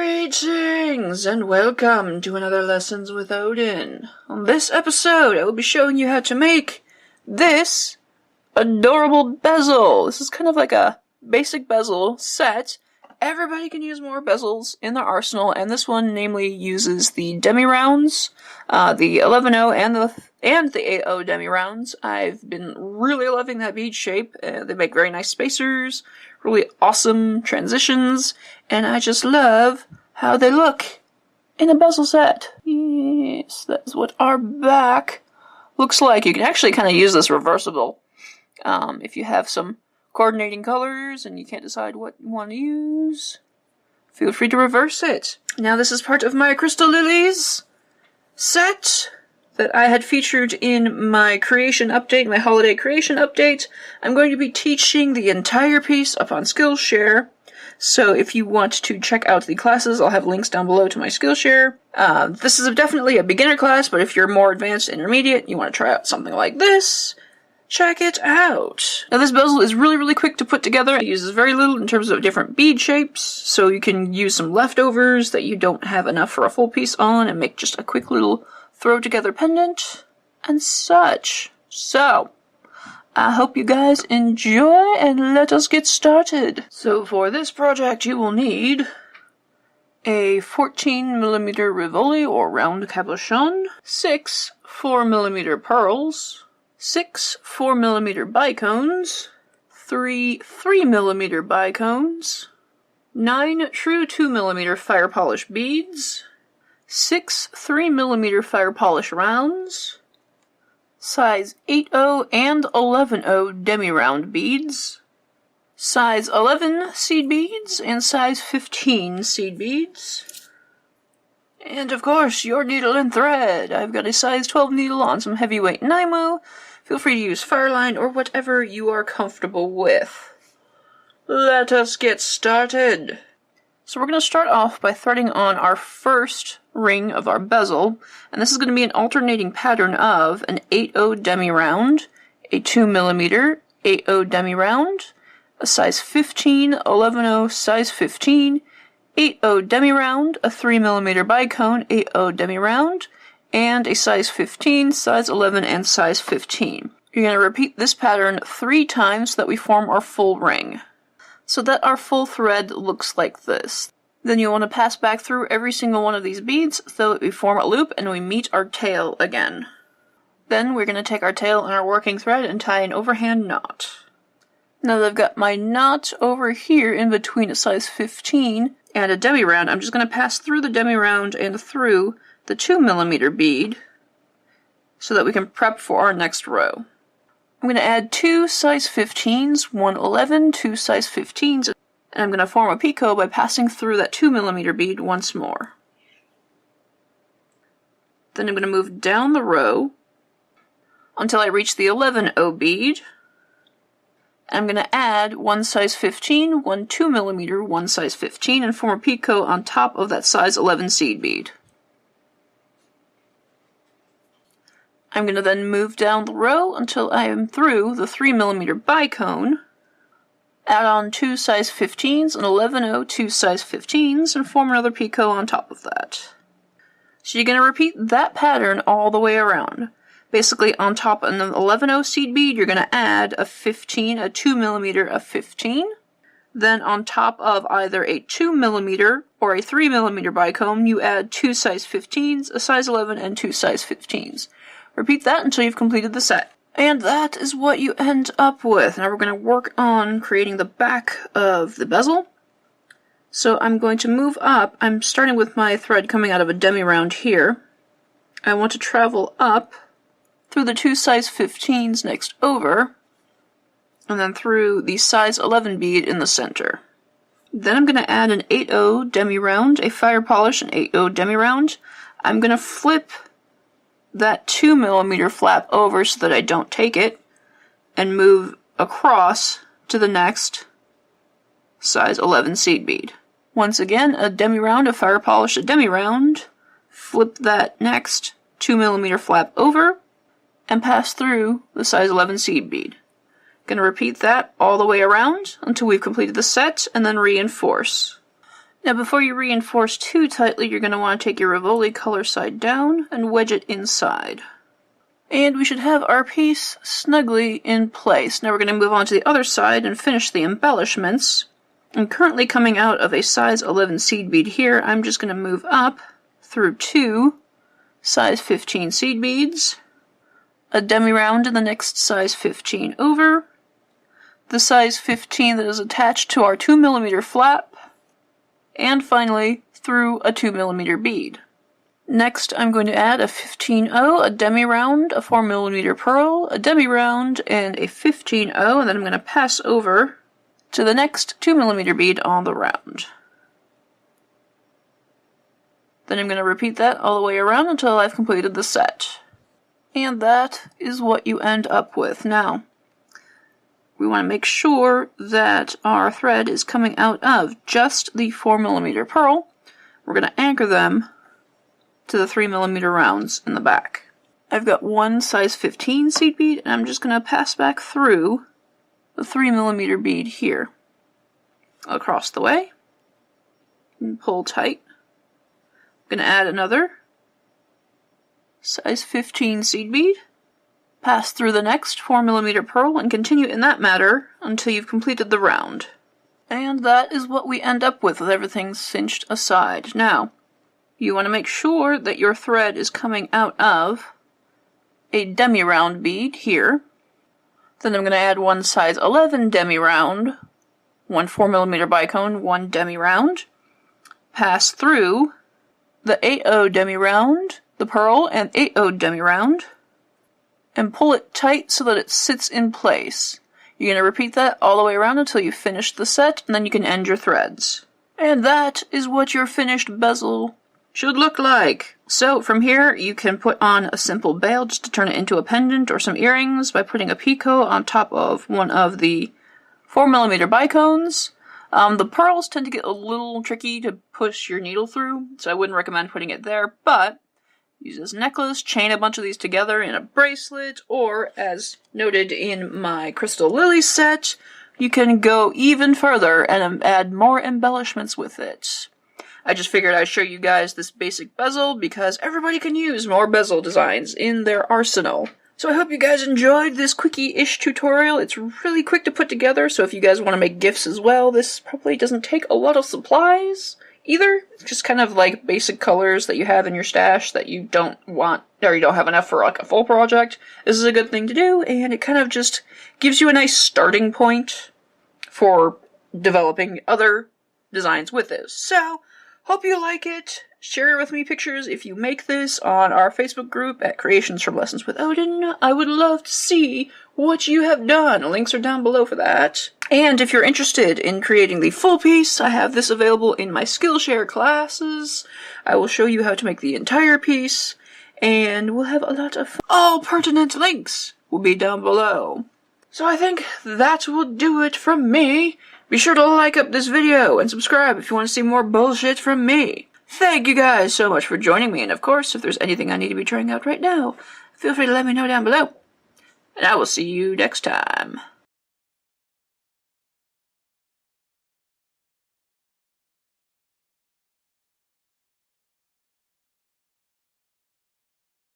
Greetings and welcome to another Lessons with Odin. On this episode, I will be showing you how to make this adorable bezel. This is kind of like a basic bezel set. Everybody can use more bezels in their arsenal, and this one namely uses the Demi Rounds, the 11-0 and the 8-0 Demi Rounds. I've been really loving that bead shape. They make very nice spacers, really awesome transitions, and I just love how they look in a bezel set. Yes, that's what our back looks like. You can actually kind of use this reversible if you have some coordinating colors and you can't decide what you want to use. Feel free to reverse it. Now this is part of my Crystal Lillies set that I had featured in my creation update, my holiday creation update. I'm going to be teaching the entire piece up on Skillshare. So if you want to check out the classes, I'll have links down below to my Skillshare. This is definitely a beginner class, but if you're more advanced intermediate, you want to try out something like this, check it out. Now this bezel is really quick to put together. It uses very little in terms of different bead shapes, so you can use some leftovers that you don't have enough for a full piece on and make just a quick little throw together pendant and such. So, I hope you guys enjoy and let us get started. So for this project you will need a 14mm Rivoli or round cabochon, 6 4mm pearls, 6 4mm bicones, 3 3mm bicones, 9 true 2mm fire polish beads, 6 3mm fire polish rounds, size 8-0 and 11-0 Demi Round beads, size 11 seed beads, and size 15 seed beads. And of course, your needle and thread. I've got a size 12 needle on some heavyweight Nymo. Feel free to use Fireline or whatever you are comfortable with. Let us get started. So we're going to start off by threading on our first ring of our bezel, and this is going to be an alternating pattern of an 8-0 Demi Round, a 2mm 8-0 Demi Round, a size 15 11-0 size 15, 8-0 Demi Round, a 3mm bicone 8-0 Demi Round, and a size 15, size 11, and size 15. You're going to repeat this pattern 3 times so that we form our full ring, so that our full thread looks like this. Then you'll want to pass back through every single one of these beads so that we form a loop and we meet our tail again. Then we're going to take our tail and our working thread and tie an overhand knot. Now that I've got my knot over here in between a size 15 and a Demi Round, I'm just going to pass through the Demi Round and through the 2mm bead so that we can prep for our next row. I'm going to add 2 size 15s, 1 11, 2 size 15s, and I'm going to form a picot by passing through that 2mm bead once more. Then I'm going to move down the row until I reach the 11-0 bead. I'm going to add 1 size 15, 1 2mm, 1 size 15, and form a picot on top of that size 11 seed bead. I'm going to then move down the row until I am through the 3mm bicone, add on 2 size 15s and 11-0 2 size 15s, and form another picot on top of that. So you're going to repeat that pattern all the way around. Basically, on top of an 11-0 seed bead, you're going to add a 15, a 2mm of 15. Then on top of either a 2mm or a 3mm bicone, you add 2 size 15s, a size 11, and 2 size 15s. Repeat that until you've completed the set. And that is what you end up with. Now we're going to work on creating the back of the bezel. So I'm going to move up. I'm starting with my thread coming out of a Demi Round here. I want to travel up through the 2 size 15s next over, and then through the size 11 bead in the center. Then I'm going to add an 8-0 Demi Round, a fire polish, an 8-0 Demi Round. I'm going to flip that 2mm flap over so that I don't take it, and move across to the next size 11 seed bead. Once again, a Demi Round, a fire polish, a Demi Round, flip that next 2mm flap over, and pass through the size 11 seed bead. Gonna repeat that all the way around until we've completed the set, and then reinforce. Now before you reinforce too tightly, you're going to want to take your Rivoli color side down and wedge it inside. And we should have our piece snugly in place. Now we're going to move on to the other side and finish the embellishments. I'm currently coming out of a size 11 seed bead here. I'm just going to move up through 2 size 15 seed beads, a demi round in the next size 15 over, the size 15 that is attached to our 2mm flap, and finally through a 2mm bead. Next, I'm going to add a 15-0, a demi round, a 4mm pearl, a demi round, and a 15-0, and then I'm going to pass over to the next 2mm bead on the round. Then I'm going to repeat that all the way around until I've completed the set. And that is what you end up with. Now, we want to make sure that our thread is coming out of just the 4mm pearl. We're going to anchor them to the 3mm rounds in the back. I've got one size 15 seed bead, and I'm just going to pass back through the 3mm bead here. Across the way. And pull tight. I'm going to add another size 15 seed bead. Pass through the next 4mm pearl and continue in that manner until you've completed the round. And that is what we end up with everything cinched aside. Now, you want to make sure that your thread is coming out of a demi-round bead here. Then I'm going to add one size 11 demi-round, one 4mm bicone, one demi-round. Pass through the 8-0 demi-round, the pearl, and 8-0 demi-round, and pull it tight so that it sits in place. You're going to repeat that all the way around until you finish the set, and then you can end your threads. And that is what your finished bezel should look like. So from here, you can put on a simple bail just to turn it into a pendant or some earrings by putting a picot on top of one of the 4mm bicones. The pearls tend to get a little tricky to push your needle through, so I wouldn't recommend putting it there, but use this necklace, chain a bunch of these together in a bracelet, or as noted in my Crystal Lillies set, you can go even further and add more embellishments with it. I just figured I'd show you guys this basic bezel because everybody can use more bezel designs in their arsenal. So I hope you guys enjoyed this quickie-ish tutorial. It's really quick to put together, so if you guys want to make gifts as well, this probably doesn't take a lot of supplies either. It's just kind of like basic colors that you have in your stash that you don't want, or you don't have enough for like a full project. This is a good thing to do, and it kind of just gives you a nice starting point for developing other designs with this. So, hope you like it. Share with me pictures if you make this on our Facebook group at Creations from Lessons with Odin. I would love to see what you have done. Links are down below for that. And if you're interested in creating the full piece, I have this available in my Skillshare classes. I will show you how to make the entire piece, and we'll have a lot of fun. All pertinent links will be down below. So I think that will do it from me. Be sure to like up this video and subscribe if you want to see more bullshit from me. Thank you guys so much for joining me, and of course, if there's anything I need to be trying out right now, feel free to let me know down below. And I will see you next time.